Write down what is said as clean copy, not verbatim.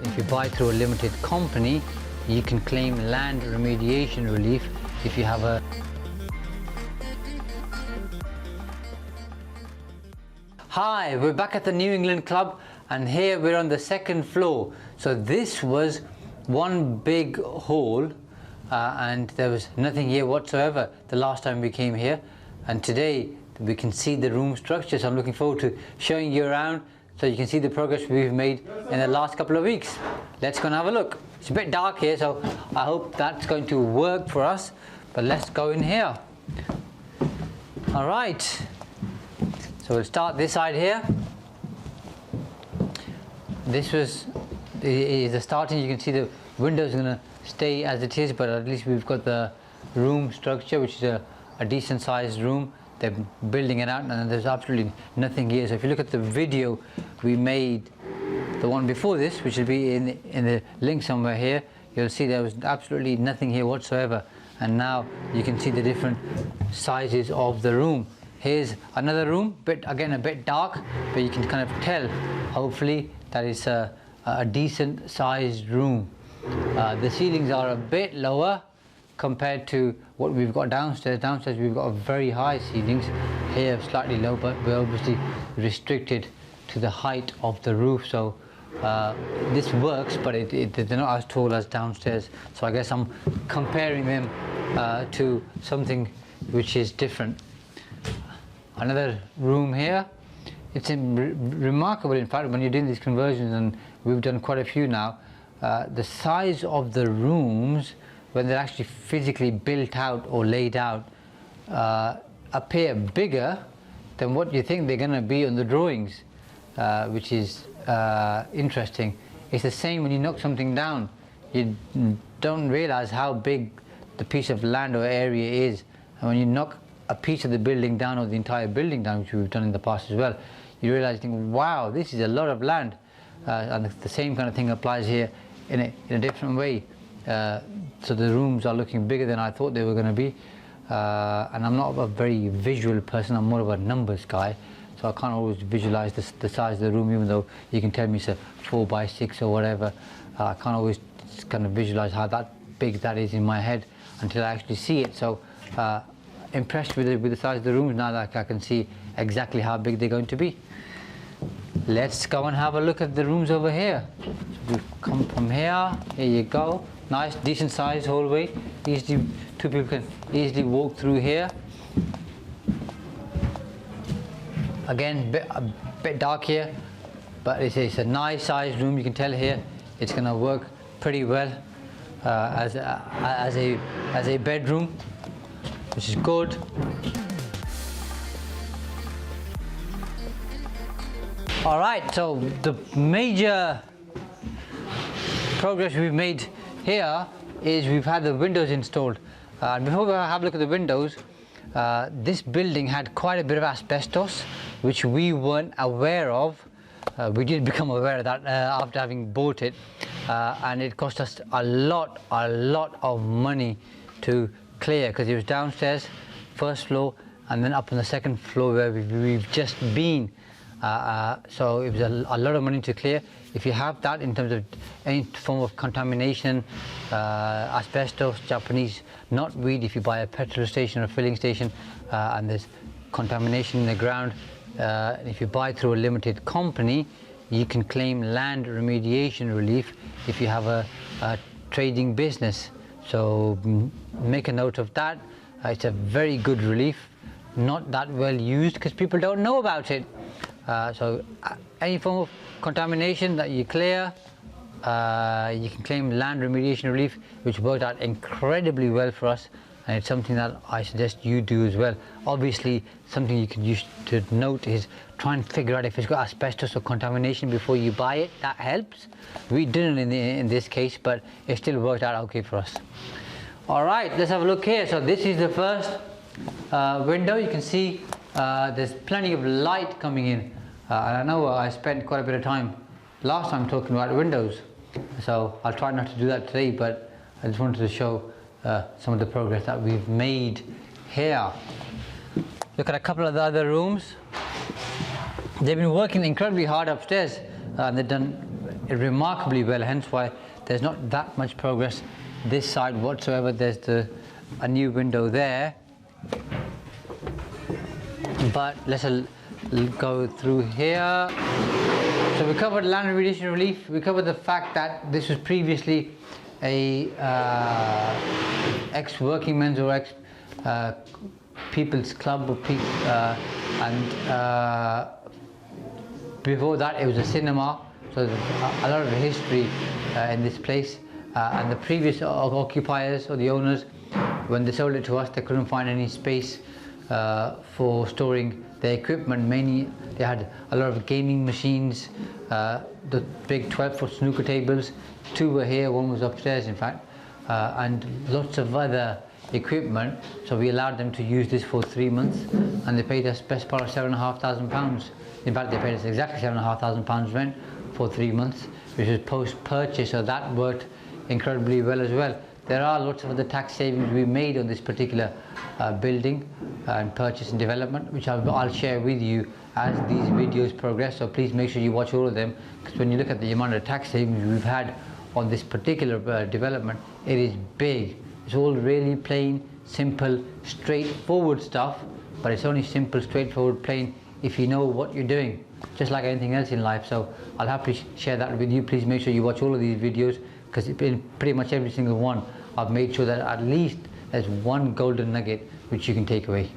if you buy through a limited company, you can claim land remediation relief if you have a... Hi, we're back at the New England Club, and here we're on the second floor. So this was one big hall, and there was nothing here whatsoever the last time we came here, and today we can see the room structure. So I'm looking forward to showing you around so you can see the progress we've made in the last couple of weeks. Let's go and have a look. It's a bit dark here, so I hope that's going to work for us, but let's go in here. All right, so we'll start this side here. This was the starting. You can see the windows are going to stay as it is, but at least we've got the room structure, which is a decent sized room. They're building it out, and there's absolutely nothing here. So if you look at the video we made, the one before this, which will be in the link somewhere here, you'll see there was absolutely nothing here whatsoever, and now you can see the different sizes of the room. Here's another room, again a bit dark, but you can kind of tell, hopefully, that it's a decent sized room. The ceilings are a bit lower compared to what we've got downstairs. Downstairs we've got very high ceilings, here slightly low, but we're obviously restricted to the height of the roof. So this works, but they're not as tall as downstairs. So I guess I'm comparing them to something which is different. Another room here. It's remarkable, in fact, when you're doing these conversions, and we've done quite a few now, the size of the rooms, when they're actually physically built out or laid out, appear bigger than what you think they're going to be on the drawings, which is interesting. It's the same when you knock something down. You don't realize how big the piece of land or area is, and when you knock a piece of the building down, or the entire building down, which we've done in the past as well, you realize, wow, this is a lot of land. And the same kind of thing applies here in a different way. So the rooms are looking bigger than I thought they were going to be, and I'm not a very visual person. I'm more of a numbers guy, so I can't always visualize the size of the room, even though you can tell me it's a 4x6 or whatever. I can't always kind of visualize how big that is in my head until I actually see it. So impressed with the size of the rooms now that I can see exactly how big they're going to be. Let's go and have a look at the rooms over here. So we've come from here. Here you go. Nice, decent sized hallway. Two people can easily walk through here. Again, a bit dark here, but it's a nice sized room. You can tell here it's going to work pretty well as a bedroom, which is good. All right, so the major progress we've made here is we've had the windows installed. And before we have a look at the windows, this building had quite a bit of asbestos, which we weren't aware of. We did become aware of that after having bought it, and it cost us a lot of money to clear, because it was downstairs, first floor, and then up on the second floor where we've just been. So it was a lot of money to clear. If you have that in terms of any form of contamination, asbestos, Japanese knotweed, if you buy a petrol station or a filling station and there's contamination in the ground, if you buy through a limited company, you can claim land remediation relief if you have a trading business. So make a note of that. It's a very good relief, not that well used because people don't know about it. So any form of contamination that you clear, you can claim land remediation relief, which worked out incredibly well for us, and it's something that I suggest you do as well. Obviously, something you can use to note is try and figure out if it's got asbestos or contamination before you buy it. That helps. We didn't in this case, but it still worked out okay for us. All right, let's have a look here. So this is the first window. You can see there's plenty of light coming in. And I know I spent quite a bit of time last time talking about windows, so I'll try not to do that today, but I just wanted to show some of the progress that we've made here. Look at a couple of the other rooms. They've been working incredibly hard upstairs, and they've done remarkably well, hence why there's not that much progress this side whatsoever. There's a new window there, but let's go through here. So we covered land remediation relief. We covered the fact that this was previously a ex-working men's or ex-people's club, or and before that it was a cinema. So there's a lot of history in this place. And the previous occupiers or the owners, when they sold it to us, they couldn't find any space for storing their equipment. Mainly they had a lot of gaming machines, the big 12-foot snooker tables. 2 were here, 1 was upstairs in fact, and lots of other equipment. So we allowed them to use this for 3 months, and they paid us best part of £7,500. In fact, they paid us exactly £7,500 rent for 3 months, which was post-purchase, so that worked incredibly well as well. There are lots of other tax savings we made on this particular building and purchase and development, which I'll share with you as these videos progress. So please make sure you watch all of them, because when you look at the amount of tax savings we've had on this particular development, it is big. It's all really plain, simple, straightforward stuff, but it's only simple, straightforward, plain if you know what you're doing, just like anything else in life. So I'll happily share that with you. Please make sure you watch all of these videos, because in pretty much every single one I've made sure that at least there's one golden nugget which you can take away.